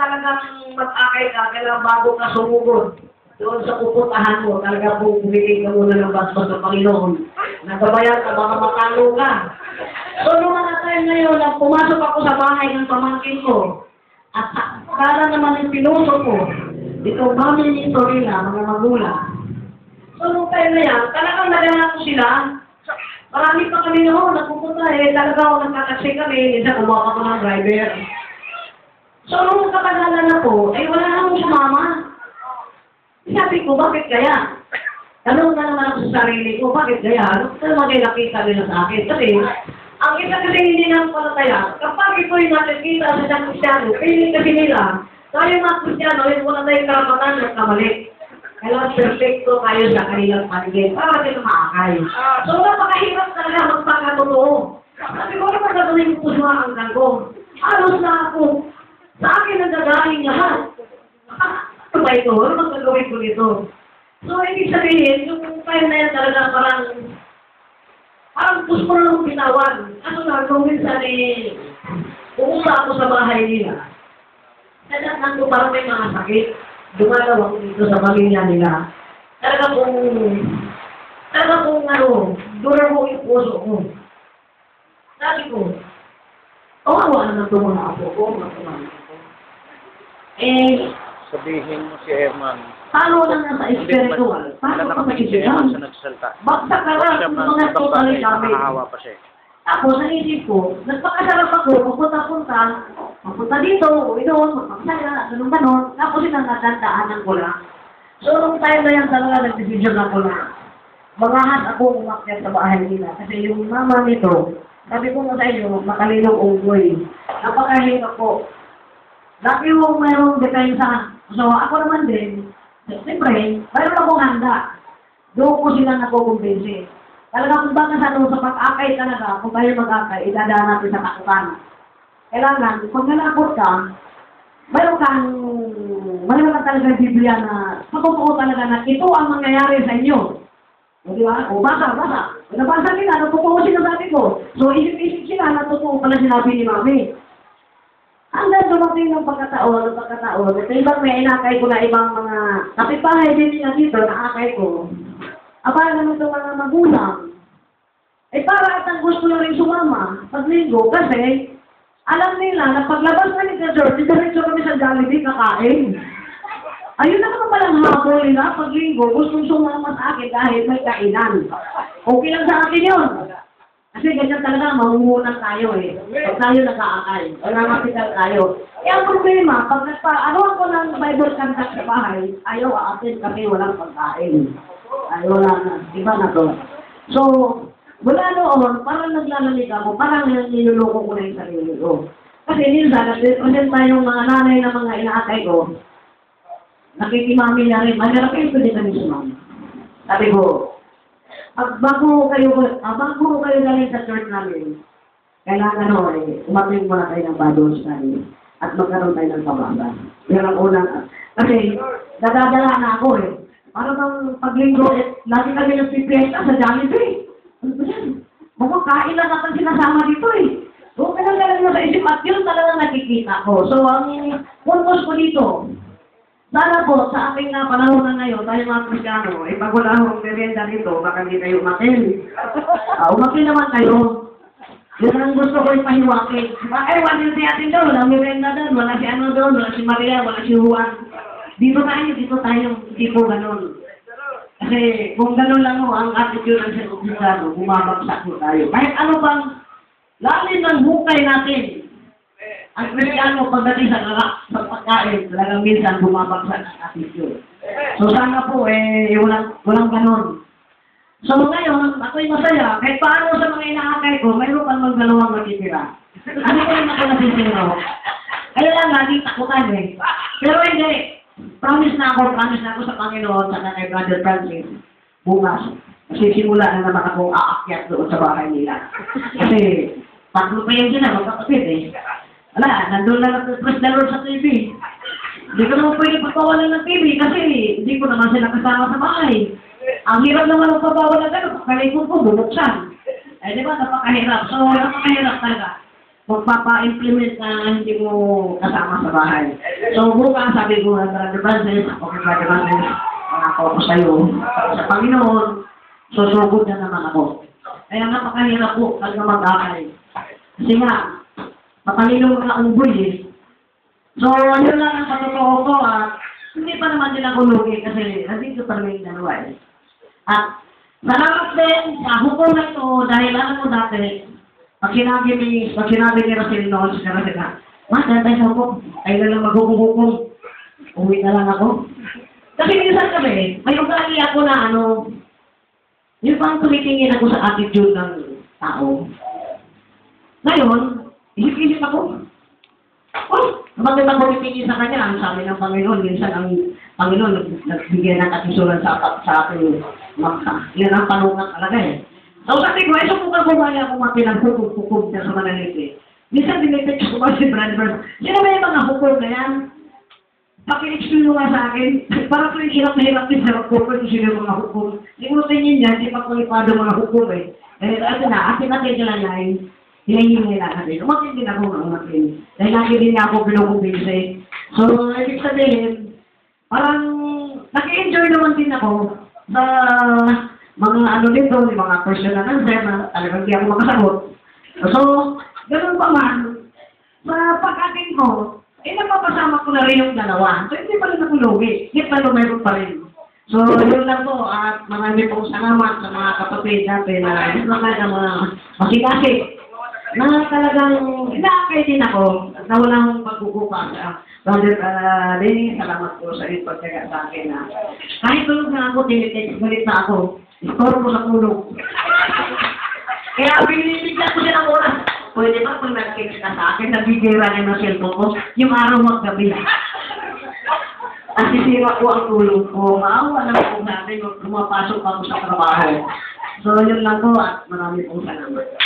talagang mag-akay ka, kailangan bago ka sumugod. Doon sa pupuntahan mo, talaga po bumigay ka muna ng basbas ng Panginoon. Nagabayan ka, baka matalo ka. So, nung mga time ngayon, nang pumasok ako sa bahay ng pamangkin ko, at para naman yung pinuso ko, itong family history na, mga magulang. So, nung time na yan, talagang naghanap ko sila. Marami pa kami noon, nagpupunta talaga ako nagkataksi kami, minsan kumuha pa ko ng driver. So, nung katagalan ako, wala na akong sumama. Sabi ko, bakit kaya? Tanong na naman ako sa sarili ko, bakit kaya? Ano naman nakita nila sa akin? Kasi, ang isa kasi hindi naman palataya, kapag ito'y nakikita sa isang Kristyano, piling kasi nila, tayo mga Kristyano, wala tayong karapatan at kamali. Kailangan perfecto tayo sa kanilang paligid para tayo maakay. So, napakahirap talaga magpakatotoo. Sabi ko, ano gagawin ko sa ang gagawin? Halos na ako. Sa akin ang gagaling lahat. Ano ba ito? Ano magagawin ko nito? So, ibig sabihin, yung time na yan talaga parang gusto ko lang pinawag. Ano na, kung minsan pumunta ako sa bahay nila. Kaya ko parang may mga sakit. Dumalaw ako dito sa pamilya nila. Talaga kung durar mo yung puso ko. Sabi ko, kawawa naman ito mga apo ko, mga pamangkin ko. Sabihin mo si Herman. Talo lang na sa espiritual. Talo ka sa isipan. Baksak ka lang sa mga totally damage. Tapos, naisip ko, nagpakasarap ako, mapunta dito, uwi doon, magpakasaya, ganun. Tapos, sinangatandaanan ko lang. So, nung time na yan talaga, nag-decision ako na mangahan ako umakyat sa bahay nila. Kasi yung mama nito, sabi ko nga sa inyo, makalinong unggoy. Napakahirap po. Dati yung mayroong depensa. So, ako naman din, siyempre, mayroon akong handa. Doon ko sila nakukumbinsi. Talaga kung baka sa pag-akay talaga, kung tayo mag-akay, idadaan natin sa takutan. Kailangan, pag nalakot ka, mayroon kang talaga Biblia na patotoo talaga na ito ang mangyayari sa inyo. O di ba? O basa. Nabasa nila, natotoo sinasabi ko. So, isip-isip sila, natotoo pala sinabi ni Mami. Hanggang dumating ng pagkataon. Ito ibang may inakay ko na ibang mga kapitbahay din nila dito, nakakay ko. Aba naman itong mga magulang. Para at ang gusto na rin sumama, paglinggo, kasi alam nila na paglabas na ni George, diretso kami sa Jollibee kakain. Ayun na naman palang habol nila, paglinggo, gustong sumama sa akin dahil may kainan. Okay lang sa akin yun. Kasi ganyan talaga, mahuhunan tayo Pag tayo nag-aakay, wala mapital tayo. Ang problema, pag nagpa-aruan ko ng Bible contact sa bahay, ayaw aatin kasi walang pagkain. Ay, wala na. Iba na to. So, wala noon, parang naglalamig ako, parang niluloko ko na yung sarili ko. Kasi minsan, nag-present tayong mga nanay na mga inaakay ko, nakikimami na rin, mahirap kayo pwede kami sumami. Sabi ko, bago kayo galing sa church namin, kailangan umating muna tayo ng Bible study at magkaroon tayo ng pababa. Yan ang unang, kasi nadadala na ako Para bang paglinggo, lagi kami nagpipiesta sa Jollibee. Ano ba yan? Mukhang kain lang natin sinasama dito So, kailangan mo sa isip at yun talagang nakikita ko. So, ang purpose ko dito, sana po, sa ating panahon na ngayon, tayo mga Kristyano, pag wala akong merienda dito, baka hindi kayo umakin. Umakin naman kayo. Yun ang gusto ko ipahiwakin. Wala si atin doon, walang merienda doon, wala si ano doon, wala si Maria, wala si Juan. Dito tayo, hindi po ganun. Kasi kung ganun lang ang attitude ng Kristyano, bumabagsak po tayo. Kahit ano bang lalim ng hukay natin, ang Kristyano pagdating sa pagkain, talagang minsan bumabagsak ang attitude. So sana po, walang ganun. So ngayon, ako'y masaya, kahit paano sa mga inaakay ko, mayroon pang magdalawang matitira. Ano ko yung ako nasisiro? Kaya lang, lagi takutan Pero hindi. Promise na ako sa Panginoon, sa kay Brother Francis, bukas. Kasi simula na naman akong aakyat doon sa bahay nila. Kasi, tatlo pa yan sila, magkakapit Wala, nandun lang press the Lord sa TV. Hindi ko naman pwede pagpawalan ng TV kasi hindi ko naman sila kasama sa bahay. Ang hirap naman ang pagpawalan gano'n, kalikot ko, bubuksan. Di ba, napakahirap. So, napakahirap talaga. Magpapa-implement na hindi mo kasama sa bahay. So, bukas sabi ko, Brother Francis, okay, Brother Francis, ako sa'yo. Sa Panginoon, susugod na naman ako. Kaya napakahirap po talaga mag-akay. Kasi nga, matalino mga unggoy eh. So, yun lang ang patotoo ko at hindi pa naman din ako lugi kasi nandito pa rin yung dalawa eh. At salamat din sa hukom na ito dahil alam mo dati, pag sinabi ni Russell Knowles na kasi na, mas dantay sa hukom, ay na lang maghukum-hukum. Uwi na lang ako. Kasi minsan kami, may ugali ako na yung pang tumitingin ako sa attitude ng tao. Ngayon, isip-isip ako. Bakit ako tumitingin sa kanya? Ang sabi ng Panginoon, minsan ang Panginoon nagbigay ng katisuran sa ating maksa. Yan ang panungat talaga eh. So sabi ko, so kung kagumaya akong mga pinaghukum-hukum na sa mananit eh. Minsan dinitext ko ba si Brother, sino ba yung mga hukum na yan? Paki-explain mo nga sa akin, para po yung hirap na hirap din sa hukum kung sino yung mga hukum. Siguro tingin niya, di pa kulipado mga hukum eh. Atin natin kailan yan. Hinahingi na natin. Umatin din ako ng umatin. Dahil lagi din ako pinukumbinse. So, ibig sabihin, parang nag-enjoy naman din ako sa mga dito, yung mga personal answer na talagang di ako makasagot. So, ganun pa man, sa pagkating ko, napapasama ko na rin yung dalawa. So, hindi pa rin ako lugi. Hit na lumayroon pa rin. So, yun lang po at marami pong salamat sa mga kapatid natin na mga masikasi. Na talagang inaakay din ako na walang pagkukupa. Brother Lenny, salamat po sa iyong pagkaga sa akin na kahit tulog na ako, tinitext galit na ako, store ko sa tulog. Kaya binibigyan ko siya ng oras. Pwede ba kung nag-text ka sa akin, nabigera niya ng cellphone ko, yung araw maggabi. At sisira ko ang tulog ko. Maawa lang po natin, lumapasok ako sa trabaho. So, yun lang po at marami pong salamat.